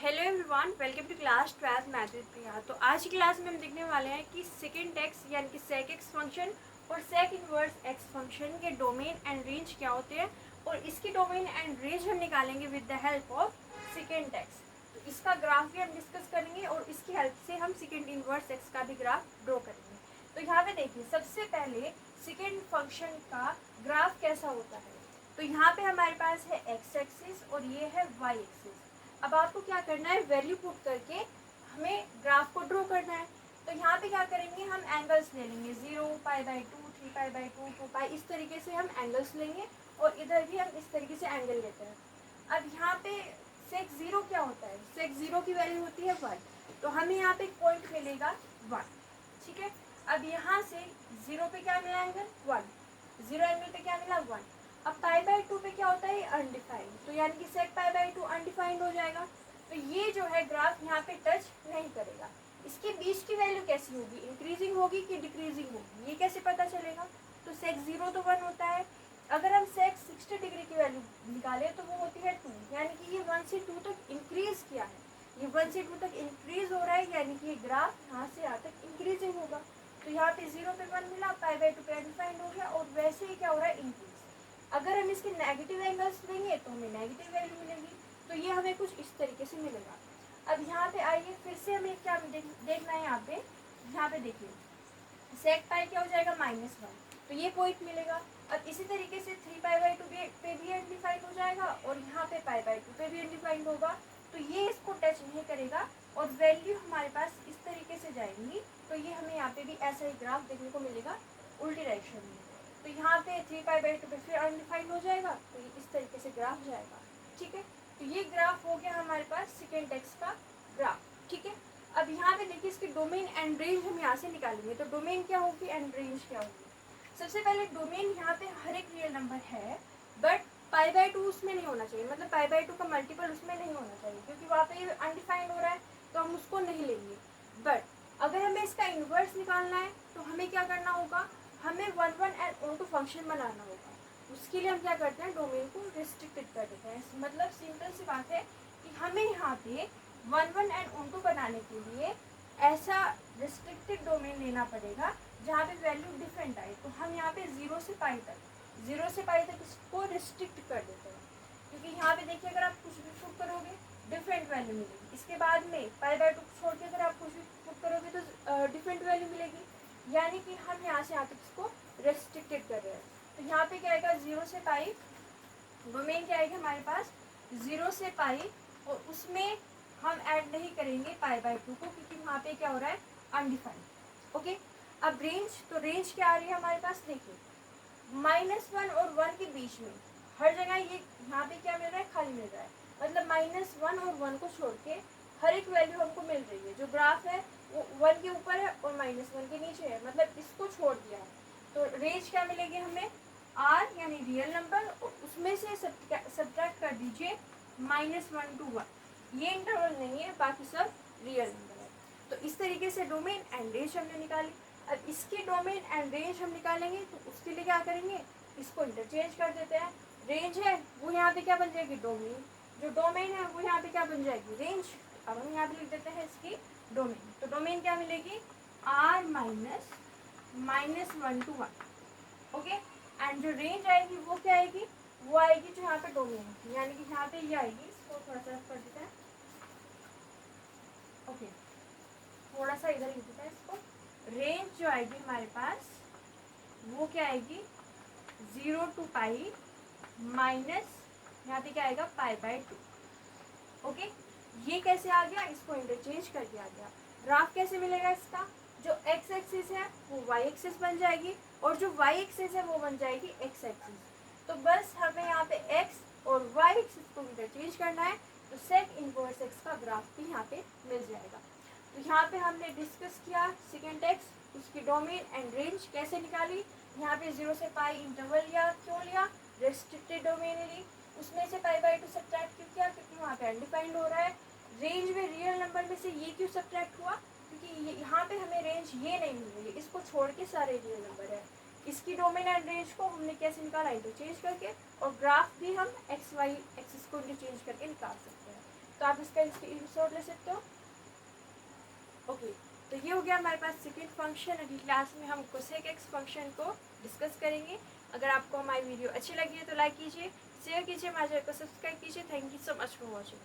Hello everyone, welcome to class 12 math with Priya. तो आज की क्लास में हम देखने वाले हैं कि सेकेंड एक्स यानी कि सेक एक्स फंक्शन और सेक इनवर्स एक्स फंक्शन के डोमेन एंड रेंज क्या होते हैं और इसकी डोमेन एंड रेंज हम निकालेंगे with the help of second x. तो इसका ग्राफ भी हम डिस्कस करेंगे और इसकी हेल्प से हम सेकेंड इनवर्स एक्स का भी ग्राफ ड्रॉ करेंगे। तो यहाँ पे देखिए, सबसे पहले सेकेंड फंक्शन का ग्राफ कैसा होता है। तो यहाँ पे हमारे पास है एक्स एक्सिस और ये है वाई एक्सिस। अब आपको क्या करना है, वैल्यू पुट करके हमें ग्राफ को ड्रॉ करना है। तो यहाँ पे क्या करेंगे, हम एंगल्स ले लेंगे 0, π/2, 3π/2, 2π, इस तरीके से हम एंगल्स लेंगे और इधर भी हम इस तरीके से एंगल लेते हैं। अब यहाँ पे सेक 0 क्या होता है, सेक 0 की वैल्यू होती है 1, तो हमें यहाँ पे एक पॉइंट मिलेगा 1। ठीक है, अब यहाँ से 0 पे क्या मिला एंगल 1, 0 एंगल पे क्या मिला 1। अब π/2 पे क्या होता है, अनडिफाइंड, तो यानी कि सेक π/2 अनडिफाइंड हो जाएगा। तो ये जो है ग्राफ यहाँ पे टच नहीं करेगा। इसके बीच की वैल्यू कैसी होगी, इंक्रीजिंग होगी कि डिक्रीजिंग होगी, ये कैसे पता चलेगा। तो सेक 0 तो 1 होता है। अगर हम सेक 60 डिग्री की वैल्यू निकाले तो वो होती है 2, यानी कि ये 1 से 2 तक इंक्रीज किया है। ये 1 से 2 तक इंक्रीज हो रहा है, यानी कि ये ग्राफ यहाँ से यहाँ तक इंक्रीजिंग होगा। तो यहाँ पे 0 पे 1 मिला, π/2 पे अनडिफाइंड हो गया और वैसे ही क्या हो रहा है, इंक्रीज। अगर हम इसके नेगेटिव एंगल्स लेंगे तो हमें नेगेटिव वैल्यू मिलेगी। तो ये हमें कुछ इस तरीके से मिलेगा। अब यहाँ पे आइए, फिर से हमें क्या देखना है। यहाँ पे देखिए, सेक पाई क्या हो जाएगा -1, तो ये पॉइंट मिलेगा। अब इसी तरीके से 3π/2 पे भी अनडिफाइंड हो जाएगा और यहाँ पे π/2 पे भी अनडिफाइंड होगा। तो ये इसको टच नहीं करेगा और वैल्यू हमारे पास इस तरीके से जाएंगी। तो ये हमें यहाँ पे भी ऐसा ही ग्राफ देखने को मिलेगा उल्टी डायरेक्शन में। तो यहाँ पे 3π/2 पे फिर अनडिफाइंड हो जाएगा, तो ये इस तरीके से ग्राफ जाएगा। ठीक है, तो ये ग्राफ हो गया हमारे पास सेकेंड एक्स का ग्राफ। ठीक है, अब यहाँ पे देखिए, इसकी डोमेन एंड रेंज हम यहाँ से निकालेंगे। तो डोमेन क्या होगी एंड रेंज क्या होगी। सबसे पहले डोमेन यहाँ पे हर एक रियल नंबर है, बट π/2 उसमें नहीं होना चाहिए, मतलब π/2 का मल्टीपल उसमें नहीं होना चाहिए, क्योंकि वहाँ पे अनडिफाइंड हो रहा है, तो हम उसको नहीं लेंगे। बट अगर हमें इसका इन्वर्स निकालना है तो हमें क्या करना होगा, हमें 1, 1 एंड ऑन टू फंक्शन बनाना होगा। उसके लिए हम क्या करते हैं, डोमेन को रिस्ट्रिक्टेड कर देते हैं। मतलब सिंपल सी बात है कि हमें यहाँ पे 1, 1 एंड ऑन टू बनाने के लिए ऐसा रिस्ट्रिक्टेड डोमेन लेना पड़ेगा जहाँ पे वैल्यू डिफरेंट आए। तो हम यहाँ पे 0 से पाई तक इसको रिस्ट्रिक्ट कर देते हैं, क्योंकि यहाँ पे देखिए, अगर आप कुछ भी पुट करोगे डिफरेंट वैल्यू मिलेगी। इसके बाद में π/2 छोड़ के अगर आप कुछ भी पुट करोगे तो डिफरेंट वैल्यू मिलेगी, यानी कि हम यहाँ से यहाँ तक इसको रेस्ट्रिक्टेड कर रहे हैं। तो यहाँ पे क्या आएगा, 0 से पाई, डोमेन क्या आएगा हमारे पास 0 से पाई, और उसमें हम ऐड नहीं करेंगे π/2 को, क्योंकि वहाँ पे क्या हो रहा है, अनडिफाइंड। ओके, अब रेंज, तो रेंज क्या आ रही है हमारे पास, देखिए -1 और 1 के बीच में हर जगह ये यहाँ पे क्या मिल रहा है, खाली मिल रहा है। मतलब -1 और 1 को छोड़ के हर एक वैल्यू हमको मिल रही है। जो ग्राफ है वो 1 के ऊपर है और -1 के नीचे है, मतलब इसको छोड़ दिया है। तो रेंज क्या मिलेगी हमें, r यानी रियल नंबर, और उसमें से सब्ट्रैक्ट कर दीजिए -1 to 1। ये इंटरवल नहीं है, बाकी सब रियल नंबर है। तो इस तरीके से डोमेन एंड रेंज हमने निकाली। अब इसकी डोमेन एंड रेंज हम निकालेंगे, तो उसके लिए क्या करेंगे, इसको इंटरचेंज कर देते हैं। रेंज है वो यहाँ पे क्या बन जाएगी, डोमेन। जो डोमेन है वो यहाँ पे क्या बन जाएगी, रेंज। अब हम यहाँ पे लिख देते हैं इसकी डोमेन। तो डोमेन क्या मिलेगी, r -1 to 1। ओके, एंड जो रेंज आएगी वो क्या आएगी, वो आएगी जो यहाँ पे डोमेन है, यानी कि यहाँ पे ये आएगी। इसको थोड़ा सा कर देते हैं। ओके, थोड़ा सा इधर लिख देते हैं इसको। रेंज जो आएगी हमारे पास वो क्या आएगी, 0 to पाई माइनस यहाँ पे क्या आएगा, π/2। ओके, ये कैसे आ गया, इसको इंटरचेंज कर दिया गया। ग्राफ कैसे मिलेगा इसका, जो x एक्सिस है वो y एक्सिस बन जाएगी और जो y एक्सिस है वो बन जाएगी x एक्सिस। तो बस हमें यहाँ पे x और y एक्सिस को इंटरचेंज करना है, तो सेक इनवर्स x का ग्राफ भी यहाँ पे मिल जाएगा। तो यहाँ पे हमने डिस्कस किया सेकेंड एक्स, उसकी डोमेन एंड रेंज कैसे निकाली। यहाँ पे 0 से पाई इंटरवल लिया, क्यों लिया, रेस्ट्रिक्टेड डोमेन ली। उसमें से π/2 सब्ट्रैक्ट क्यों किया, क्योंकि वहाँ पे अनडिफाइंड हो रहा है। रेंज में रियल नंबर में से ये क्यों सब्ट्रैक्ट हुआ, क्योंकि यहाँ पे हमें रेंज ये नहीं मिल रही है, इसको छोड़ के सारे रियल नंबर है। इसकी डोमेन एंड रेंज को हमने कैसे निकाला, इंटरचेंज करके, और ग्राफ भी हम एक्स वाई एक्सिस को इंटरचेंज करके निकाल सकते हैं। तो आप इसका स्क्रीनशॉट ले सकते हो। ओके, तो ये हो गया हमारे पास सेकंड फंक्शन। अगली क्लास में हम कोसेक एक्स फंक्शन को डिस्कस करेंगे। अगर आपको हमारी वीडियो अच्छी लगी है तो लाइक कीजिए, शेयर कीजिए, हमारे चैनल को सब्सक्राइब कीजिए। Thank you so much for watching.